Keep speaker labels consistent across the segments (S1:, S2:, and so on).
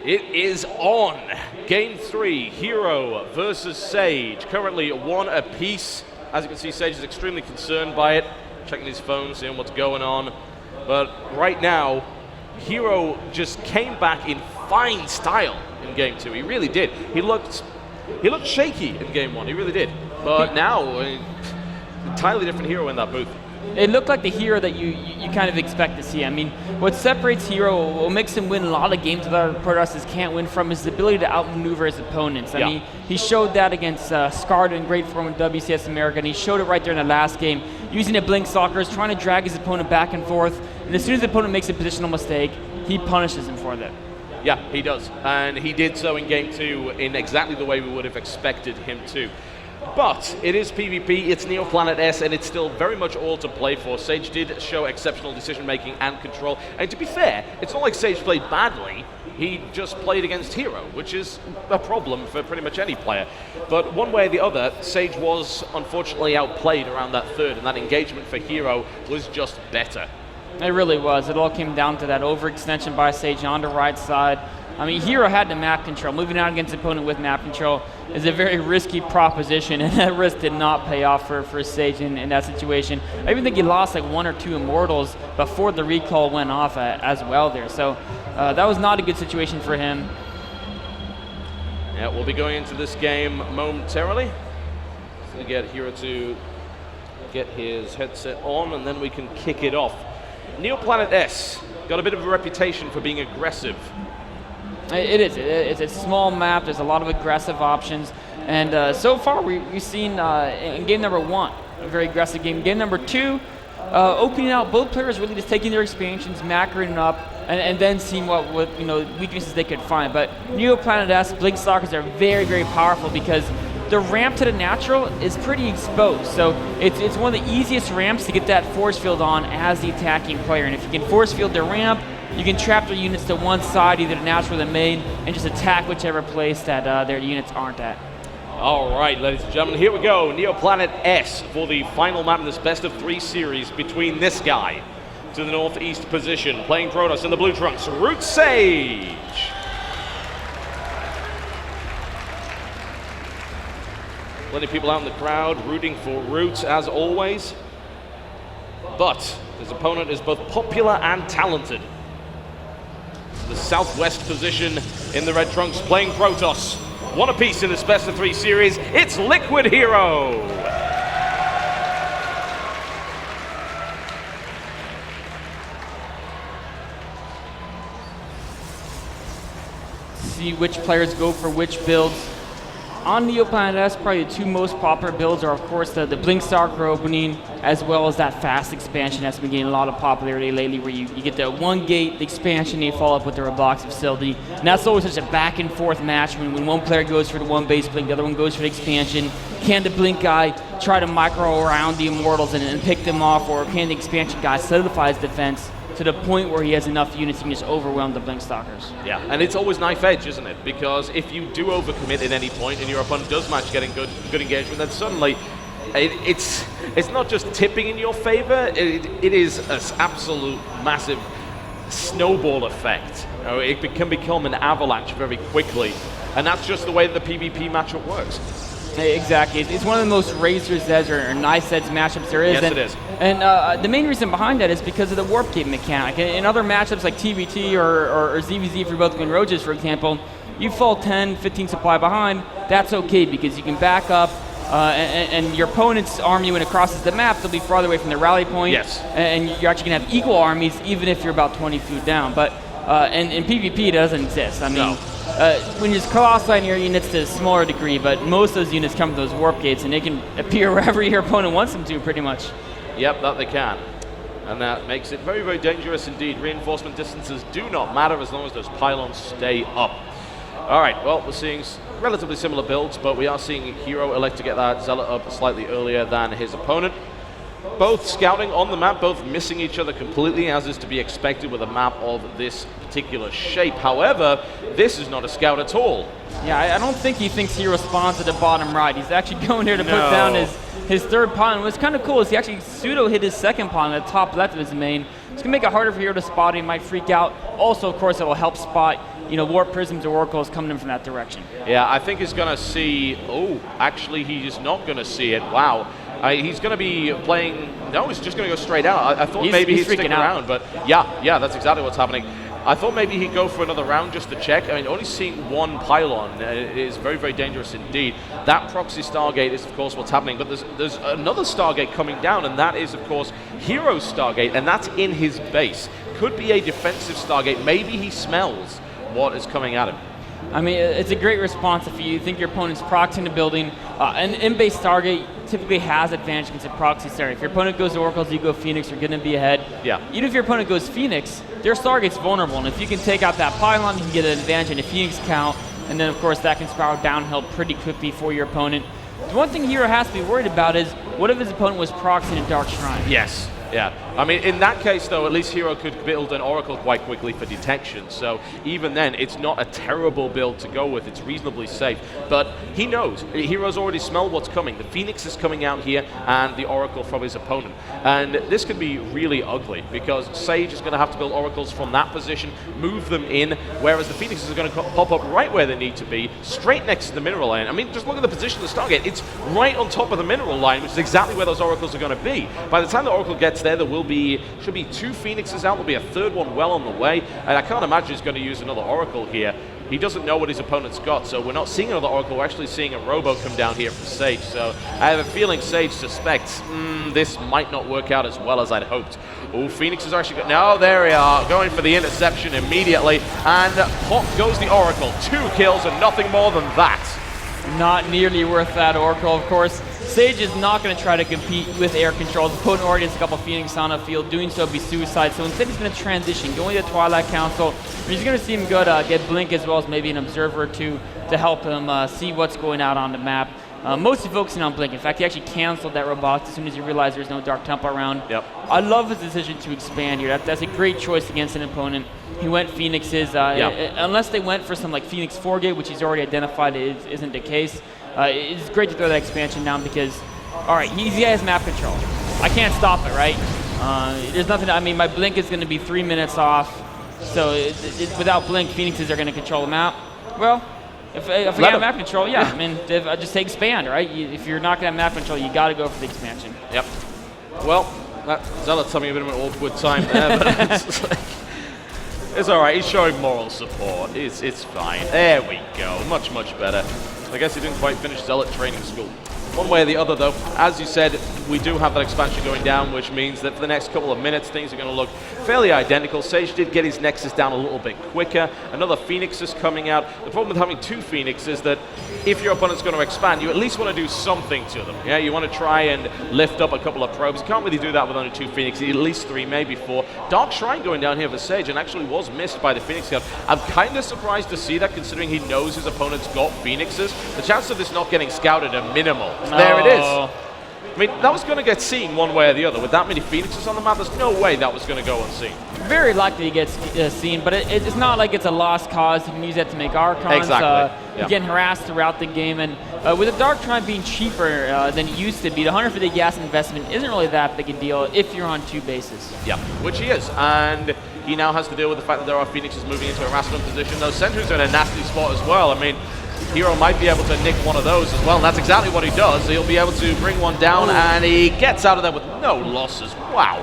S1: It is on. Game 3, Hero versus Sage. Currently 1 apiece. As you can see, Sage is extremely concerned by it, checking his phone, seeing what's going on. But right now, Hero just came back in fine style in Game 2. He really did. He looked shaky in Game 1. He really did. But now, entirely different Hero in that booth.
S2: It looked like the Hero that you kind of expect to see. I mean, what separates Hero, what makes him win a lot of games that other Protosters can't win from, is the ability to outmaneuver his opponents. I mean, he showed that against Scarred in great form in WCS America, and he showed it right there in the last game, using the blink stalkers, trying to drag his opponent back and forth, and as soon as the opponent makes a positional mistake, he punishes him for that.
S1: Yeah, he does, and he did so in Game 2 in exactly the way we would have expected him to. But it is PvP, it's Neoplanet S, and it's still very much all to play for. Sage did show exceptional decision-making and control. And to be fair, it's not like Sage played badly. He just played against Hero, which is a problem for pretty much any player. But one way or the other, Sage was unfortunately outplayed around that third, and that engagement for Hero was just better.
S2: It really was. It all came down to that overextension by Sage on the right side. I mean, Hero had the map control. Moving out against the opponent with map control is a very risky proposition, and that risk did not pay off for Sage in that situation. I even think he lost like 1 or 2 Immortals before the recall went off as well there. So that was not a good situation for him.
S1: Yeah, we'll be going into this game momentarily. So get Hero to get his headset on, and then we can kick it off. Neoplanet S got a bit of a reputation for being aggressive.
S2: It is. It's a small map. There's a lot of aggressive options. And so far, we've seen in game number 1, a very aggressive game. Game number 2, opening out, both players really just taking their expansions, macroing up, and then seeing what weaknesses they could find. But Neoplanet S, Blink Stalkers are very, very powerful because the ramp to the natural is pretty exposed. So it's one of the easiest ramps to get that force field on as the attacking player. And if you can force field the ramp, you can trap their units to one side, either the natural or the main, and just attack whichever place that their units aren't at.
S1: All right, ladies and gentlemen, here we go. Neoplanet S for the final map in this best-of-3 series between this guy to the northeast position, playing Protoss in the blue trunks, Root Sage. Plenty of people out in the crowd rooting for Root, as always. But his opponent is both popular and talented. The southwest position in the red trunks, playing Protoss. 1 apiece in this best-of-3 series. It's Liquid Hero.
S2: See which players go for which builds. On Neoplanet S, probably the 2 most popular builds are, of course, the Blink Stalker opening, as well as that fast expansion that's been gaining a lot of popularity lately, where you get the 1 gate, the expansion, you follow up with the Roblox facility. And that's always such a back and forth match when one player goes for the 1 base blink, the other one goes for the expansion. Can the blink guy try to micro around the Immortals and pick them off, or can the expansion guy solidify his defense to the point where he has enough units he can just overwhelm the Blink Stalkers?
S1: Yeah, and it's always knife edge, isn't it? Because if you do overcommit at any point and your opponent does manage getting good engagement, then suddenly it's not just tipping in your favor, it is an absolute massive snowball effect. It can become an avalanche very quickly, and that's just the way that the PvP matchup works.
S2: Exactly. It's one of the most razor's edge or knife edge matchups there is.
S1: Yes, it is.
S2: And the main reason behind that is because of the warp gate mechanic. In other matchups like TVT or ZVZ, if you're both going Roaches, for example, you fall 10, 15 supply behind, that's okay because you can back up, and your opponent's army, when it crosses the map, they'll be farther away from the rally point.
S1: Yes.
S2: And you're actually going to have equal armies even if you're about 20 feet down. But in PvP, it doesn't exist. I mean,
S1: no.
S2: When you just cross-line your units to a smaller degree, but most of those units come from those warp gates, and they can appear wherever your opponent wants them to, pretty much.
S1: Yep, that they can. And that makes it very, very dangerous indeed. Reinforcement distances do not matter as long as those pylons stay up. All right, well, we're seeing relatively similar builds, but we are seeing Hero elect to get that Zealot up slightly earlier than his opponent. Both scouting on the map, both missing each other completely, as is to be expected with a map of this particular shape. However, this is not a scout at all.
S2: Yeah, I don't think he thinks Hero spawns at the bottom right. He's actually going here to put down his third pylon. What's kind of cool is he actually pseudo hit his second pylon at the top left of his main. It's going to make it harder for Hero to spot. He might freak out. Also, of course, it will help spot warp prisms or oracles coming in from that direction.
S1: Yeah, I think he's going to see... Oh, actually, he's not going to see it. Wow. He's going to be playing... No, he's just going to go straight out. I thought maybe he'd stick around, but yeah, that's exactly what's happening. I thought maybe he'd go for another round just to check. I mean, only seeing one pylon is very, very dangerous indeed. That proxy Stargate is, of course, what's happening. But there's another Stargate coming down, and that is, of course, Hero's Stargate, and that's in his base. Could be a defensive Stargate. Maybe he smells what is coming at him.
S2: I mean, it's a great response if you think your opponent's proxying the building. An in-base Stargate typically has advantage against a proxy Stargate. If your opponent goes Oracles, you go Phoenix, you're going to be ahead.
S1: Yeah.
S2: Even if your opponent goes Phoenix, their Stargate's vulnerable, and if you can take out that pylon, you can get an advantage in a Phoenix count, and then, of course, that can spiral downhill pretty quickly for your opponent. The one thing Hero has to be worried about is, what if his opponent was proxying a Dark Shrine?
S1: Yes. Yeah, I mean, in that case, though, at least Hero could build an Oracle quite quickly for detection, so even then, it's not a terrible build to go with. It's reasonably safe, but he knows. Hero's already smelled what's coming. The Phoenix is coming out here, and the Oracle from his opponent. And this could be really ugly, because Sage is going to have to build Oracles from that position, move them in, whereas the Phoenixes are going to pop up right where they need to be, straight next to the mineral line. I mean, just look at the position of the Stargate. It's right on top of the mineral line, which is exactly where those Oracles are going to be. By the time the Oracle gets there should be 2 Phoenixes out. There'll be a third one well on the way, and I can't imagine he's going to use another Oracle here. He doesn't know what his opponent's got, so we're not seeing another Oracle. We're actually seeing a Robo come down here from Sage, so I have a feeling Sage suspects this might not work out as well as I'd hoped. Oh, Phoenix is actually good. No, there we are, going for the interception immediately, and pop goes the Oracle. 2 kills and nothing more than that.
S2: Not nearly worth that Oracle, of course. Sage is not going to try to compete with air controls. The opponent already has a couple Phoenix on the field. Doing so would be suicide. So instead he's going to transition, going to the Twilight Council. He's going to see him go to get Blink as well as maybe an Observer or 2 to help him see what's going out on the map. Mostly focusing on Blink. In fact, he actually canceled that robotics as soon as he realized there's no Dark Temple around.
S1: Yep.
S2: I love his decision to expand here. That's a great choice against an opponent. He went Phoenixes. Unless they went for some like Phoenix 4-gate, which he's already identified isn't the case. It's great to throw that expansion down because, all right, he has map control. I can't stop it, right? There's nothing. I mean, my Blink is going to be 3 minutes off. So without Blink, Phoenixes are going to control the map. Well, if we have map control, I mean, I just say expand, right? If you're not going to have map control, you got to go for the expansion.
S1: Yep. Well, Zealot's having a bit of an awkward time there, but it's all right. He's showing moral support. It's fine. There we go. Much, much better. I guess he didn't quite finish Zealot training school. One way or the other, though, as you said, we do have that expansion going down, which means that for the next couple of minutes, things are going to look fairly identical. Sage did get his Nexus down a little bit quicker. Another Phoenix is coming out. The problem with having 2 Phoenixes is that if your opponent's going to expand, you at least want to do something to them. Yeah, you want to try and lift up a couple of probes. You can't really do that with only 2 Phoenixes, at least 3, maybe 4. Dark Shrine going down here for Sage, and actually was missed by the Phoenix guard. I'm kind of surprised to see that, considering he knows his opponent's got Phoenixes. The chance of this not getting scouted are minimal. There it is. I mean, that was going to get seen one way or the other. With that many Phoenixes on the map, there's no way that was going to go unseen.
S2: Very likely he gets seen, but it's not like it's a lost cause. You can use that to make Archons.
S1: Exactly.
S2: You're getting harassed throughout the game, and with the Dark Shrine being cheaper than it used to be, the 150 gas investment isn't really that big a deal if you're on 2 bases.
S1: Yeah, which he is, and he now has to deal with the fact that there are Phoenixes moving into a Rastalon position. Those sentries are in a nasty spot as well. I mean, Hero might be able to nick one of those as well, and that's exactly what he does. He'll be able to bring one down, and he gets out of there with no losses. Wow.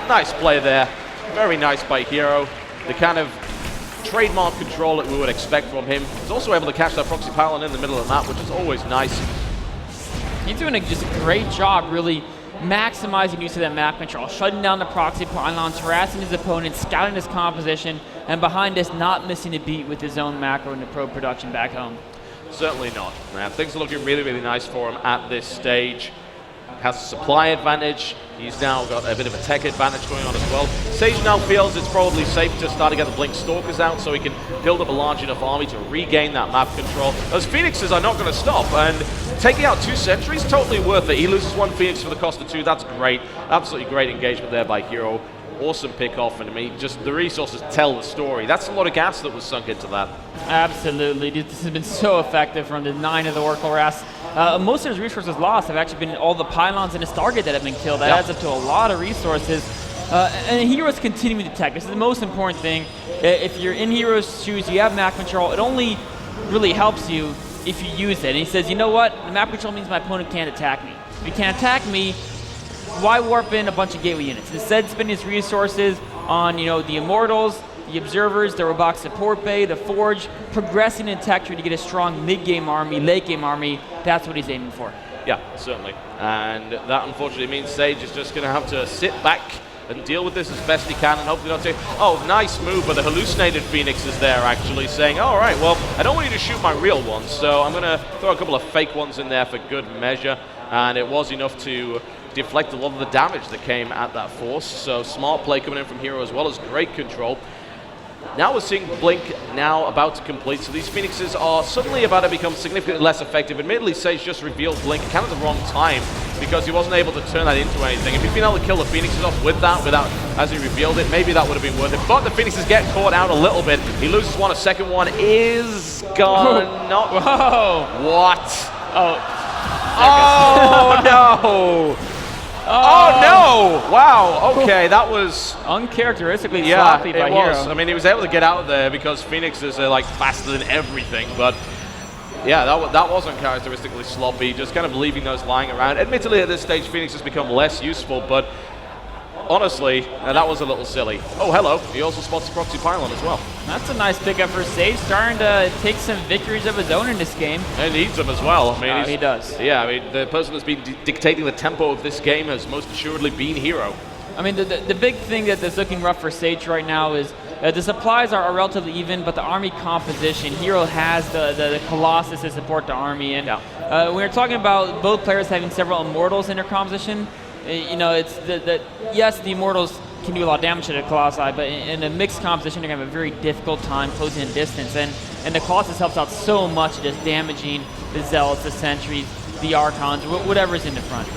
S1: Nice play there. Very nice by Hero. The kind of trademark control that we would expect from him. He's also able to catch that proxy pylon in the middle of the map, which is always nice.
S2: He's doing just a great job, really maximizing use of that map control, shutting down the proxy pylons, harassing his opponent, scouting his composition, and behind us, not missing a beat with his own macro into pro production back home.
S1: Certainly not. Man, things are looking really, really nice for him at this stage. Has a supply advantage. He's now got a bit of a tech advantage going on as well. Sage now feels it's probably safe to start to get the Blink Stalkers out so he can build up a large enough army to regain that map control. Those Phoenixes are not going to stop, and taking out 2 sentries, totally worth it. He loses 1 Phoenix for the cost of 2. That's great. Absolutely great engagement there by Hero. awesome pick off, and I mean, just the resources tell the story. That's a lot of gas that was sunk into that.
S2: Absolutely. This has been so effective from the 9 of the Oracle Wrath. Most of his resources lost have actually been all the pylons and his target that have been killed. That adds up to a lot of resources. And Hero's continuing to tech. This is the most important thing. If you're in Hero's shoes, you have map control. It only really helps you if you use it. And he says, you know what? The map control means my opponent can't attack me. If he can't attack me, why warp in a bunch of gateway units? Instead, spending his resources on, the Immortals, the Observers, the Robotic Support Bay, the Forge, progressing in tech tree to get a strong mid-game army, late-game army. That's what he's aiming for.
S1: Yeah, certainly. And that unfortunately means Sage is just going to have to sit back and deal with this as best he can, and hopefully not take. Oh, nice move, but the hallucinated Phoenix is there actually saying, all right, well, I don't want you to shoot my real ones, so I'm going to throw a couple of fake ones in there for good measure. And it was enough to deflect a lot of the damage that came at that force. So smart play coming in from Hero as well as great control. Now we're seeing Blink now about to complete, so these Phoenixes are suddenly about to become significantly less effective. Admittedly, Sage just revealed Blink kind of the wrong time because he wasn't able to turn that into anything. If he'd been able to kill the Phoenixes off without as he revealed it, maybe that would have been worth it. But the Phoenixes get caught out a little bit. He loses one, a second one is gone. Not.
S2: Whoa!
S1: What?
S2: Oh
S1: no! Oh no! Wow. Okay, that was
S2: uncharacteristically sloppy by Hero.
S1: I mean, he was able to get out of there because Phoenixes are like faster than everything. But yeah, that was uncharacteristically sloppy. Just kind of leaving those lying around. Admittedly, at this stage, Phoenix has become less useful, but honestly, that was a little silly. Oh, hello. He also spots the proxy pylon as well.
S2: That's a nice pickup for Sage, starting to take some victories of his own in this game.
S1: And needs them as well. I mean,
S2: he does.
S1: Yeah, I mean, the person that's been dictating the tempo of this game has most assuredly been Hero.
S2: I mean, the big thing that's looking rough for Sage right now is the supplies are relatively even, but the army composition, Hero has the Colossus to support the army. And when we're talking about both players having several Immortals in their composition, it's yes, the Immortals can do a lot of damage to the Colossi, but in a mixed composition, they're going to have a very difficult time closing in distance. And the Colossus helps out so much just damaging the Zealots, the Sentries, the Archons, whatever's in the front.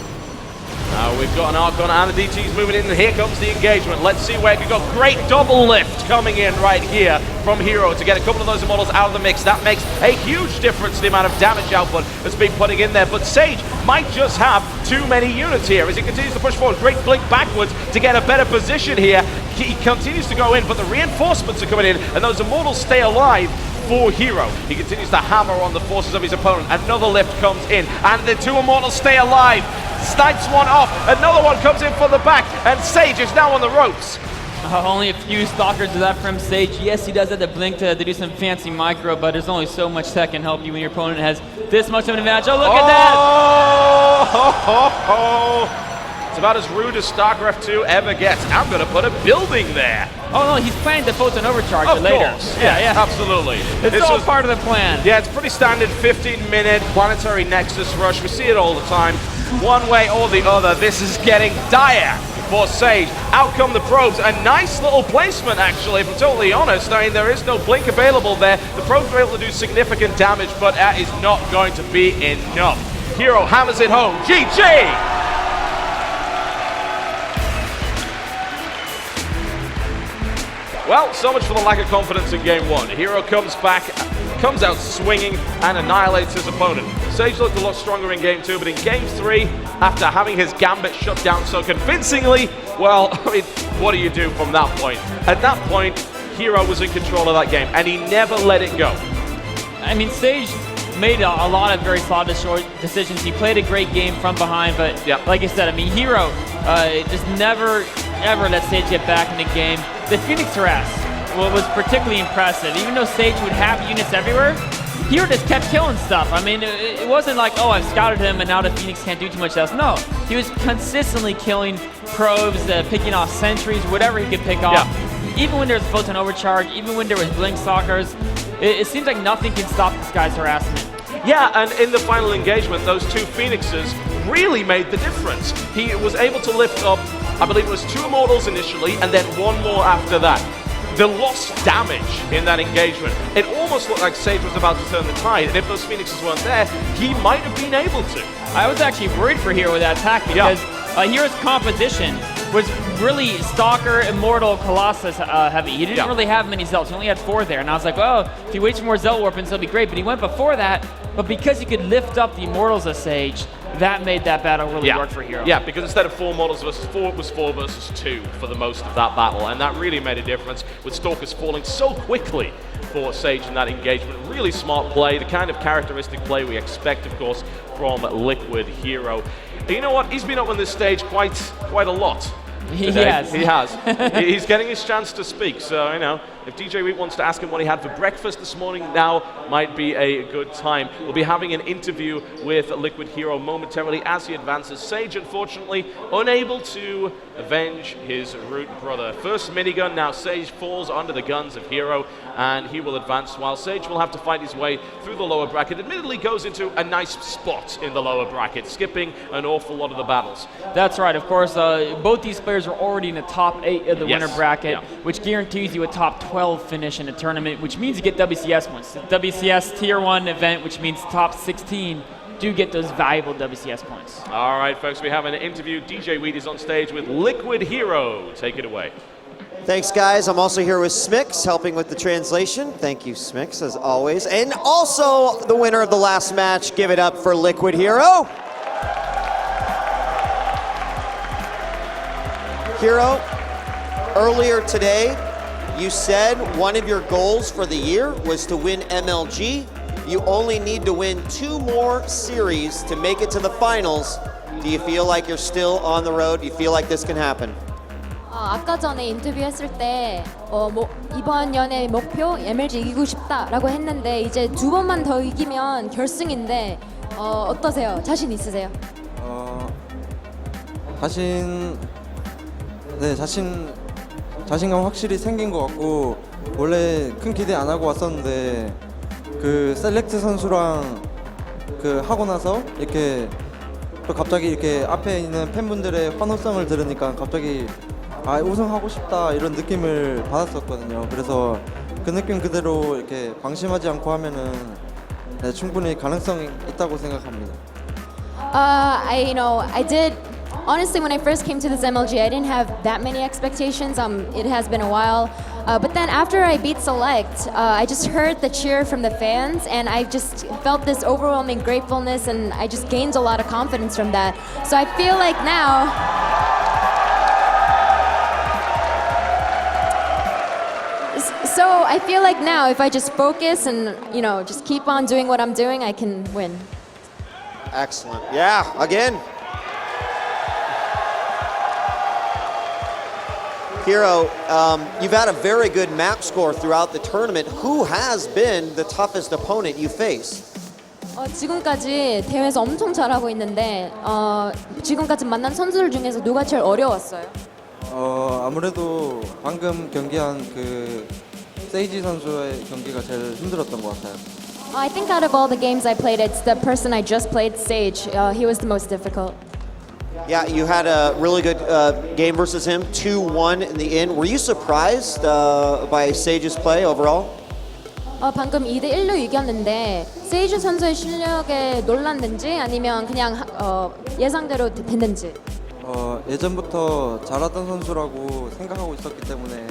S1: We've got an Archon and the DT's moving in, and here comes the engagement. Let's see where it can go. Great double lift coming in right here from Hero to get a couple of those Immortals out of the mix. That makes a huge difference in the amount of damage output that's been putting in there. But Sage might just have too many units here as he continues to push forward. Great blink backwards to get a better position here. He continues to go in, but the reinforcements are coming in, and those Immortals stay alive for Hero. He continues to hammer on the forces of his opponent. Another lift comes in, and the two Immortals stay alive. Snipes one off, another one comes in from the back, and Sage is now on the ropes.
S2: Only a few Stalkers do that from Sage. Yes, he does have the blink to do some fancy micro, but there's only so much that can help you when your opponent has this much of an advantage. Oh, look at
S1: that! It's about as rude as StarCraft 2 ever gets. I'm going to put a building there.
S2: Oh no, he's planning to photon overcharge
S1: of
S2: later.
S1: Course. Yeah, absolutely.
S2: It's all part of the plan.
S1: Yeah, it's pretty standard 15-minute planetary nexus rush. We see it all the time. One way or the other, this is getting dire for Sage. Out come the probes. A nice little placement, actually, if I'm totally honest. I mean, there is no blink available there. The probes are able to do significant damage, but that is not going to be enough. Hero hammers it home. GG! Well, so much for the lack of confidence in game one. Hero comes back, comes out swinging, and annihilates his opponent. Sage looked a lot stronger in game two, but in game three, after having his gambit shut down so convincingly, well, I mean, what do you do from that point? At that point, Hero was in control of that game, and he never let it go.
S2: I mean, Sage made a lot of very flawed decisions. He played a great game from behind, but like I said, I mean, Hero just never, ever let Sage get back in the game. The Phoenix harass was particularly impressive. Even though Sage would have units everywhere, Hero just kept killing stuff. I mean, it wasn't like, oh, I've scouted him and now the Phoenix can't do too much else. No, he was consistently killing probes, picking off sentries, whatever he could pick off. Even when there was photon overcharge, even when there was blink stalkers, it seems like nothing can stop this guy's harassment.
S1: Yeah, and in the final engagement, those two Phoenixes really made the difference. He was able to lift up, I believe it was 2 Immortals initially, and then 1 more after that. The lost damage in that engagement, it almost looked like Sage was about to turn the tide, and if those Phoenixes weren't there, he might have been able to.
S2: I was actually worried for Hero with that attack because Hero's composition was really Stalker, Immortal, Colossus heavy. He didn't
S1: Yeah.
S2: really have many Zelts. He only had 4 there. And I was like, well, if he waits for more Zelt Warpins, he'll be great. But he went before that. But because he could lift up the Immortals as Sage, that made that battle really work for Hero.
S1: Yeah, because instead of 4 models versus 4, it was 4 versus 2 for the most of that battle. And that really made a difference with Stalkers falling so quickly for Sage in that engagement. Really smart play, the kind of characteristic play we expect, of course, from Liquid Hero. And you know what? He's been up on this stage quite a lot.
S2: He has.
S1: He has. He's getting his chance to speak. So, you know, if DJ Wheat wants to ask him what he had for breakfast this morning, now might be a good time. We'll be having an interview with Liquid Hero momentarily as he advances. Sage, unfortunately, unable to avenge his root brother. First minigun, now Sage falls under the guns of Hero, and he will advance, while Sage will have to fight his way through the lower bracket. Admittedly goes into a nice spot in the lower bracket, skipping an awful lot of the battles.
S2: That's right. Of course, both these players are already in the top 8 of the winner bracket, which guarantees you a top 12 finish in the tournament, which means you get WCS points. The WCS Tier 1 event, which means top 16, do get those valuable WCS points.
S1: All right, folks, we have an interview. DJ Wheat is on stage with Liquid Hero. Take it away.
S3: Thanks, guys. I'm also here with Smix, helping with the translation. Thank you, Smix, as always. And also the winner of the last match. Give it up for Liquid Hero. Hero, earlier today, you said one of your goals for the year was to win MLG. You only need to win 2 more series to make it to the finals. Do you feel like you're still on the road? Do you feel like this can happen?
S4: 아까 전에 인터뷰했을 때 이번 연의 목표 MLG 이기고 싶다라고 했는데 이제 2번만 더 이기면 결승인데 어떠세요? 자신 있으세요?
S5: 자신감 확실히 생긴 것 같고, 원래 큰 기대 안 하고 왔었는데 그 셀렉트 선수랑 그 하고 나서 이렇게 또 갑자기 이렇게 앞에 있는 팬분들의 환호성을 들으니까 갑자기 우승하고 싶다 이런 느낌을 받았었거든요. 그래서 그 느낌 그대로 이렇게 방심하지 않고 하면은 충분히 가능성이 있다고 생각합니다.
S4: I did. Honestly, when I first came to this MLG, I didn't have that many expectations. It has been a while. But then after I beat Select, I just heard the cheer from the fans, and I just felt this overwhelming gratefulness, and I just gained a lot of confidence from that. So I feel like now, if I just focus and, just keep on doing what I'm doing, I can win.
S3: Excellent. Yeah, again. Hero, you've had a very good map score throughout the tournament. Who has been the toughest opponent you faced?
S4: 지금까지 대회에서 엄청 잘하고 있는데 지금까지 만난 선수들 중에서 누가 제일 어려웠어요?
S5: 아무래도 방금 경기한 그 세이지 선수의 경기가 제일 힘들었던 것 같아요.
S4: I think out of all the games I played, it's the person I just played, Sage. He was the most difficult.
S3: Yeah, you had a really good game versus him, 2-1 in the end. Were you surprised by Sage's play overall?
S4: 방금 2대1로 이겼는데 세이지 선수의 실력에 놀랐는지 아니면 그냥 예상대로 됐는지?
S5: 예전부터 잘하던 선수라고 생각하고 있었기 때문에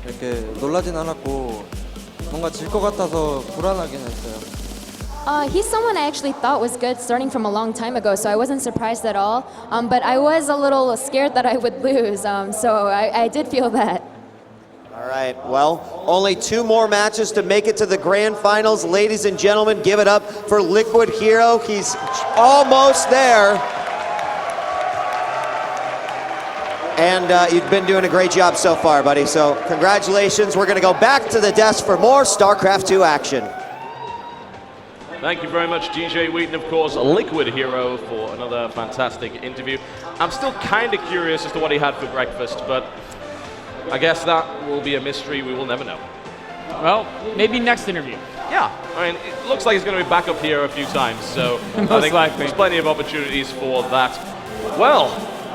S5: 이렇게 놀라진 않았고 뭔가 질 것 같아서 불안하긴 했어요.
S4: He's someone I actually thought was good starting from a long time ago, so I wasn't surprised at all. But I was a little scared that I would lose, so I did feel that.
S3: All right, well, only 2 more matches to make it to the grand finals. Ladies and gentlemen, give it up for Liquid Hero. He's almost there. And you've been doing a great job so far, buddy. So congratulations. We're going to go back to the desk for more StarCraft 2 action.
S1: Thank you very much, DJ Wheaton, of course, Liquid Hero, for another fantastic interview. I'm still kind of curious as to what he had for breakfast, but I guess that will be a mystery. We will never know.
S2: Well, maybe next interview.
S1: Yeah, I mean, it looks like he's going to be back up here a few times, so I think there's plenty of opportunities for that. Well,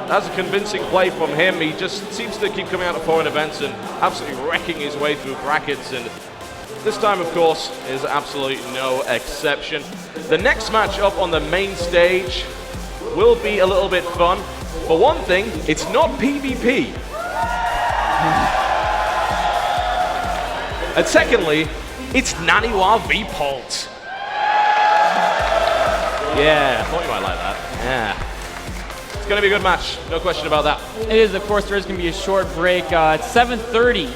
S1: that's a convincing play from him. He just seems to keep coming out of foreign events and absolutely wrecking his way through brackets, and this time, of course, is absolutely no exception. The next match up on the main stage will be a little bit fun, For one thing, it's not PvP. And secondly, it's Naniwa v Polt. Yeah, I thought you might like that. Yeah. It's going to be a good match, no question about that.
S2: It is, of course, there's going to be a short break. It's 7:30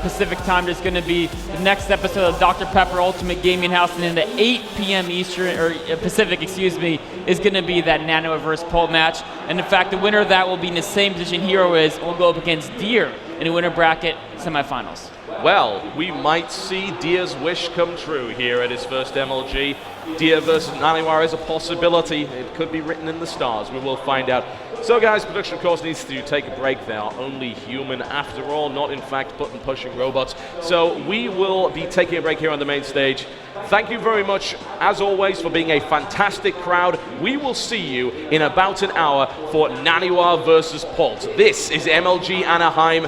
S2: Pacific time. There's going to be the next episode of Dr. Pepper Ultimate Gaming House, and then the 8 p.m. Eastern, or Pacific, excuse me, is going to be that Nano versus Polt match. And in fact, the winner of that will be in the same position Hero is, will go up against Deer in the winner bracket semifinals.
S1: Well, we might see Deer's wish come true here at his first MLG. Deer versus Naniwa is a possibility. It could be written in the stars. We will find out. So guys, production of course needs to take a break. They are only human after all, not in fact button pushing robots. So we will be taking a break here on the main stage. Thank you very much, as always, for being a fantastic crowd. We will see you in about an hour for Naniwa versus Polt. This is MLG Anaheim.